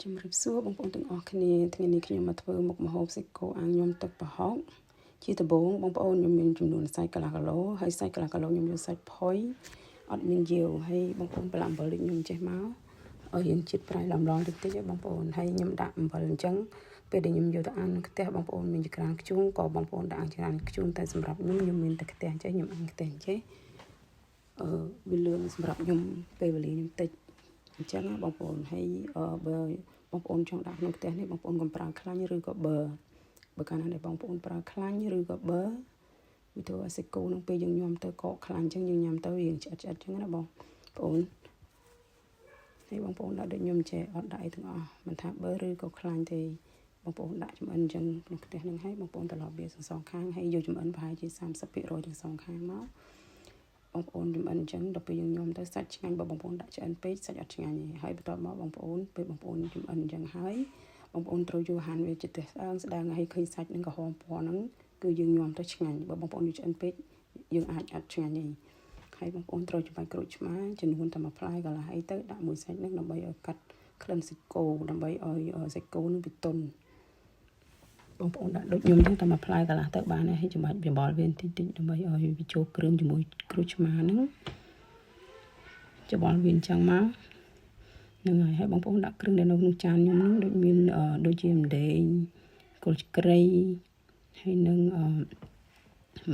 ជំរាបសួរបងប្អូនទាំងអស់គ្នាថ្ងៃនេះខ្ញុំមកធ្វើមុខម្ហូបសាច់គោអាំងញ៉ាំទឹកប្រហុកជាដំបូងបងប្អូនខ្ញុំមានចំនួនសាច់កន្លះគីឡូហើយសាច់កន្លះគីឡូខ្ញុំយកសាច់ផុយអត់មានយាវហើយបងប្អូនប្រឡាក់អំបិលដូចខ្ញុំចេះមកឲ្យយើងជាតិប្រៃឡំៗតិចៗបងប្អូនហើយខ្ញុំដាក់អំបិលអញ្ចឹងពេលដែលខ្ញុំយកទៅអាំងនៅផ្ទះបងប្អូនមានចក្រានខ្ជូងក៏បងប្អូនដាក់អាំងចក្រានខ្ជូងតែសម្រាប់ខ្ញុំមានតែខ្ទះចេះខ្ញុំអាំងខ្ទះចេះវាលឿនសម្រាប់ខ្ញុំពេលវេលាខ្ញុំតិចអញ្ចឹងបងប្អូនហើយបើបងប្អូនចង់ដាក់ក្នុងផ្ទះនេះបងប្អូនកុំប្រើខ្លាញ់ឬក៏បើកាលណាដែលបងប្អូនប្រើខ្លាញ់ឬក៏បើវាធ្វើឲ្យសាច់គោនឹងពេលយើងញ៉ាំទៅកកខ្លាញ់អញ្ចឹងយើងញ៉ាំទៅវាឆ្អិតអញ្ចឹងណាបងប្អូនហើយបងប្អូនដាក់ដូចខ្ញុំចេះអត់ដាក់អីទាំងអស់មិនថាបើឬក៏ខ្លាញ់ទេបងប្អូនដាក់ចំអិនអញ្ចឹងក្នុងផ្ទះនឹងហើយបងប្អូនត្រឡប់វាសងខាងហើយយកចំអិនប្រហែលជា 30% ទាំងសងខាងមកបងប្អូនចំអិនអញ្ចឹងដល់ពេលយើងញ៉ាំទៅសាច់ឆ្ងាញ់បើបងប្អូនដាក់ឆ្អិនពេកសាច់អត់ឆ្ងាញ់ទេហើយបន្ទាប់មកបងប្អូនពេលបងប្អូនចំអិនអញ្ចឹងហើយបងប្អូនត្រូវយកហាន់វាចិត្តស្ដើងហើយឃើញសាច់នឹងក្រហមពណ៌ហ្នឹងគឺយើងញ៉ាំទៅឆ្ងាញ់បើបងប្អូនយកឆ្អិនពេកយើងអាចអត់ឆ្ងាញ់ទេហើយបងប្អូនត្រូវច្របាច់ក្រូចឆ្មាចំនួនតែ1ផ្លែកន្លះអីទៅដាក់មួយសាច់ហ្នឹងដើម្បីឲ្យកាត់ក្លិនសាច់គោដើម្បីឲ្យសាច់គោនឹងវាទន់បងប្អូនដាក់ដូចខ្ញុំហ្នឹងតែ1ផ្លែកន្លះទៅបានហើយច្របាច់ច្បល់វាបន្តិចៗដើម្បីឲ្យវាចូលគ្រឿងជាមួយក្រូចឆ្មាហ្នឹងច្បល់វាអញ្ចឹងមកហ្នឹងហើយបងប្អូនដាក់គ្រឿងដែលនៅក្នុងចានខ្ញុំហ្នឹងដូចមានដូចជាម្ទេសគល់គ្រៃហើយនឹង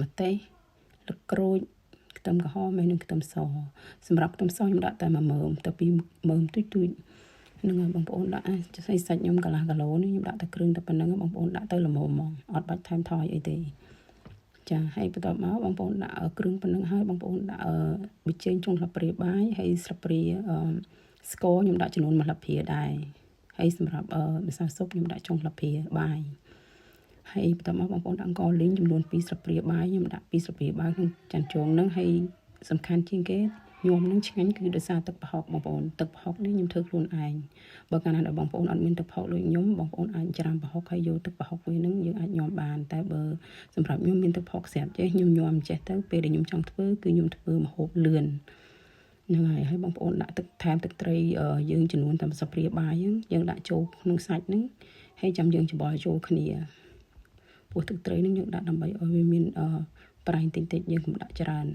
ម្ទេសទឹកក្រូចខ្ទឹមក្រហមហើយនឹងខ្ទឹមសសម្រាប់ខ្ទឹមសខ្ញុំដាក់តែ1មើមទៅ2មើមទូចហ្នឹងហើយបងប្អូនដាក់សាច់ខ្ញុំកន្លះគីឡូនេះខ្ញុំដាក់តែគ្រឿងតែប៉ុណ្្នឹងបងប្អូនដាក់ទៅល្មមហ្មងអត់បាច់ថែមថយអីទេចាហើយបន្ទាប់មកបងប្អូនដាក់គ្រឿងប៉ុណ្្នឹងហើយបងប្អូនដាក់ប៊ីចេងចុងស្លាបព្រាបាយហើយស្លាបព្រាស្ករខ្ញុំដាក់ចំនួន1ស្លាបព្រាដែរហើយសម្រាប់ម្សៅស៊ុបខ្ញុំដាក់ចុងស្លាបព្រាបាយហើយបន្ទាប់មកបងប្អូនដាក់អង្ករលីងចំនួន2ស្លាបព្រាបាយខ្ញុំដាក់2ស្លាបព្រាបាយក្នុងចានជងហ្នឹងហើយសំខាន់ជាងគេញោមនឹងឆ្ងាញ់គឺដោយសារទឹកប្រហុកបងប្អូនទឹកប្រហុកនេះខ្ញុំធ្វើខ្លួនឯងបើកាលណាបងប្អូនអត់មានទឹកប្រហុកដូចខ្ញុំបងប្អូនអាចច្រាំប្រហុកហើយយកទឹកប្រហុកវានឹងយើងអាចញោមបានតែបើសម្រាប់ខ្ញុំមានទឹកប្រហុកស្រាប់ចេះខ្ញុំញោមចេះទៅពេលដែលខ្ញុំចង់ធ្វើគឺខ្ញុំធ្វើម្ហូបលឿនហ្នឹងហើយបងប្អូនដាក់ទឹកថែមទឹកត្រីយើងចំនួនតែ1ស្លាបព្រាបាយយើងដាក់ចូលក្នុងសាច់ហ្នឹងហើយចាំយើងច្បល់ចូលគ្នាពោះទឹកត្រីហ្នឹងយើងដាក់ដើម្បីឲ្យវាមានប្រៃតិចៗយើងកុំដាក់ច្រើន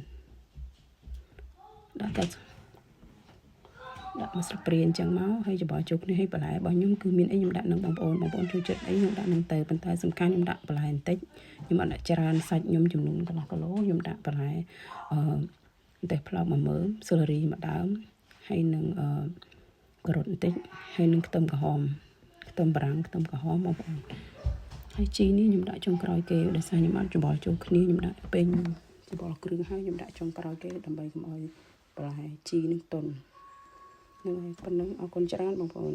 ដាក់1ស្លាបព្រាអញ្ចឹងមកហើយច្បល់ចូលគ្នាហើយបន្លែរបស់ខ្ញុំគឺមានអីខ្ញុំដាក់នឹងបងប្អូនចូលចិត្តអីខ្ញុំដាក់នឹងទៅប៉ុន្តែសំខាន់ខ្ញុំដាក់បន្លែបន្តិចខ្ញុំអត់ដាក់ច្រើនសាច់ខ្ញុំចំនួនកន្លះគីឡូខ្ញុំដាក់បន្លែម្ទេសផ្លោក1មើមស៊ូឡារី1ដើមហើយនឹងការ៉ុតបន្តិចហើយនឹងខ្ទឹមក្រហមខ្ទឹមបារាំងខ្ទឹមក្រហមបងប្អូនហើយជីនេះខ្ញុំដាក់ចុងក្រោយគេដោយសារខ្ញុំអត់ច្បល់ចូលគ្នាខ្ញុំដាក់ពេញច្បល់គ្រឿងហើយខ្ញុំដាក់ចុងក្រោយគេដើម្បីកុំឲ្យបន្លែជីនឹងទន់ហ្នឹងហើយប៉ុណ្ណឹងអរគុណច្រើនបងប្អូន